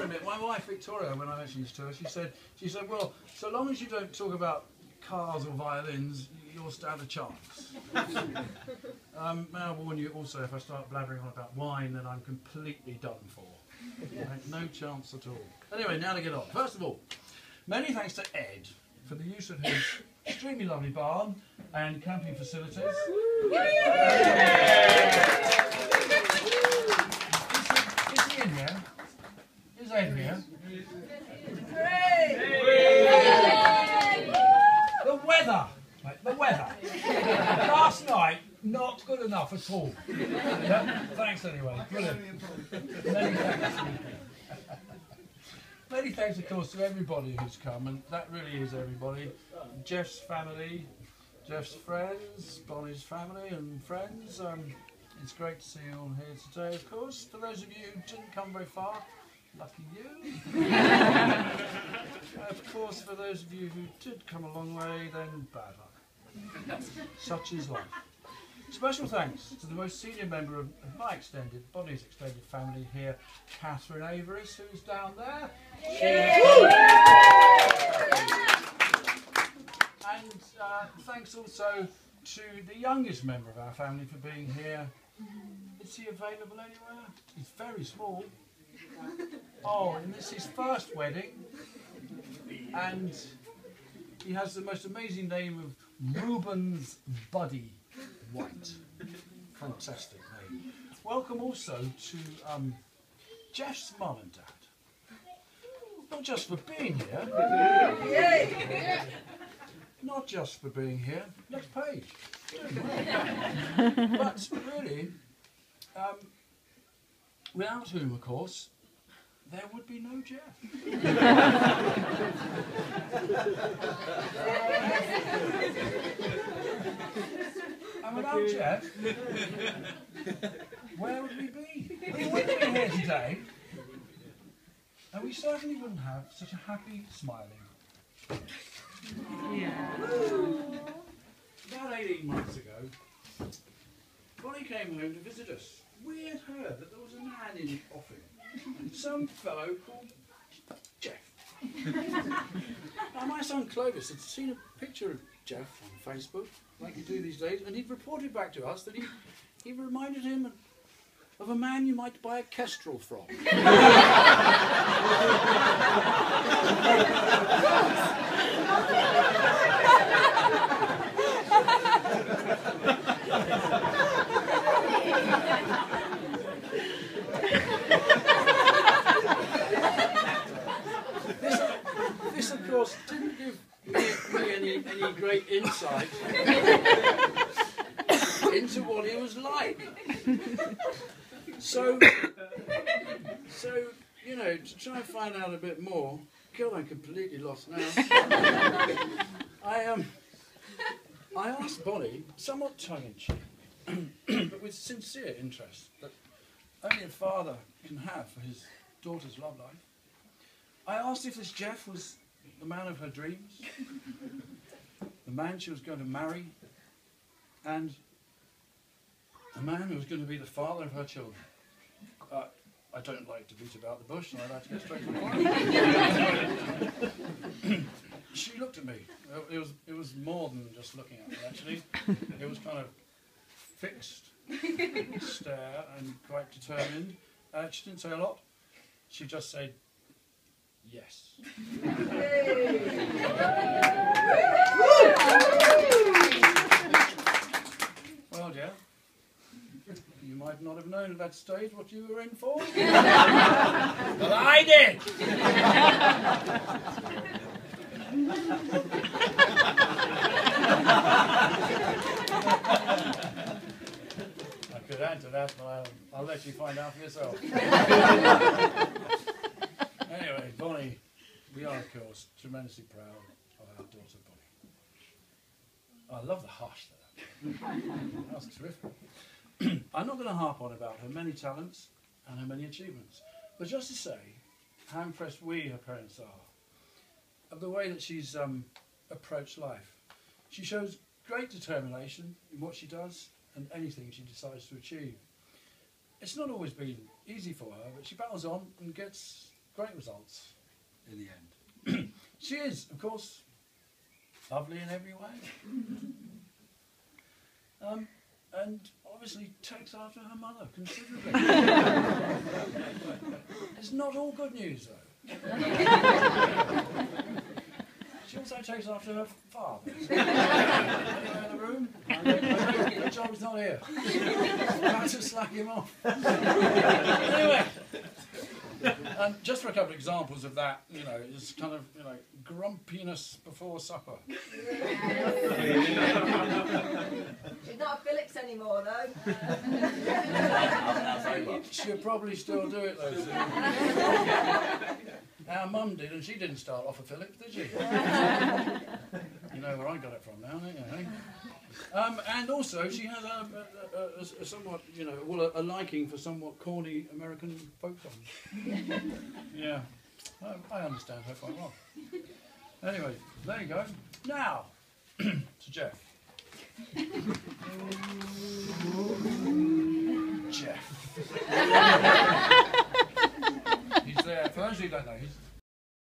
admit, my wife Victoria, when I mentioned this to her, she said, well, so long as you don't talk about cars or violins, you'll stand a chance. May I warn you also, if I start blabbering on about wine, then I'm completely done for. No chance at all. Anyway, now to get on. First of all, many thanks to Ed for the use of his extremely lovely barn and camping facilities. Is he in here? Is Ed here? The weather, mate, the weather. Last night, not good enough at all. Yeah? Thanks anyway, brilliant. Many thanks. Many thanks, of course, to everybody who's come, and that really is everybody. Jeff's family, Jeff's friends, Bonnie's family and friends. It's great to see you all here today, of course. For those of you who didn't come very far, lucky you. Of course, for those of you who did come a long way, then bad luck. Such is life. Special thanks to the most senior member of my Bonnie's extended family here, Catherine Averis, who's down there. And thanks also to the youngest member of our family for being here. Is he available anywhere? He's very small. Oh, and this is his first wedding. And he has the most amazing name of Reuben's Buddy White. Fantastic name. Welcome also to Jeff's mum and dad. Not just for being here. Not just for being here. Next page. But really, without whom, of course, there would be no Jeff. And without Jeff, where would we be? We wouldn't be here today. And we certainly wouldn't have such a happy, smiling. About 18 months ago, Bonnie came home to visit us. We had heard that there was a man in offing. Some fellow called Jeff. Now, my son Clovis had seen a picture of Jeff on Facebook, like you do these days, and he'd reported back to us that he reminded him of a man you might buy a kestrel from. This, of course, didn't give me any great insight into what he was like. So, you know, to try and find out a bit more, God, I'm completely lost now. I asked Bonnie, somewhat tongue-in-cheek, but with sincere interest that only a father can have for his daughter's love life. I asked if this Jeff was the man of her dreams, the man she was going to marry, and the man who was going to be the father of her children. I don't like to beat about the bush, and I like to get straight to the point. She looked at me. It was more than just looking at me, actually. It was kind of fixed stare and quite determined. She didn't say a lot. She just said, yes. Well, dear, you might not have known at that stage what you were in for. But I did! I could answer that, but I'll let you find out for yourself. Anyway, Bonnie, we are, of course, tremendously proud of our daughter, Bonnie. I love the hush there. That was terrific. I'm not going to harp on about her many talents and her many achievements, but just to say how impressed we, her parents, are of the way that she's approached life. She shows great determination in what she does and anything she decides to achieve. It's not always been easy for her, but she battles on and gets great results in the end. She is, of course, lovely in every way. And obviously takes after her mother considerably. It's not all good news, though. She also takes after her father. Anyway in the room, the job's not here. Trying to slack him off. Anyway, just for a couple of examples of that, you know, it's kind of, you know, grumpiness before supper. She's not a Phillips anymore, though. She'll probably still do it, though. Our mum did, and she didn't start off a Phillips, did she? You know where I got it from now, don't you? And also, she has a somewhat, you know, well, a liking for somewhat corny American folk songs. Yeah, I understand her quite well. Anyway, there you go. Now, to Jeff. Jeff. He's there. For those who don't know,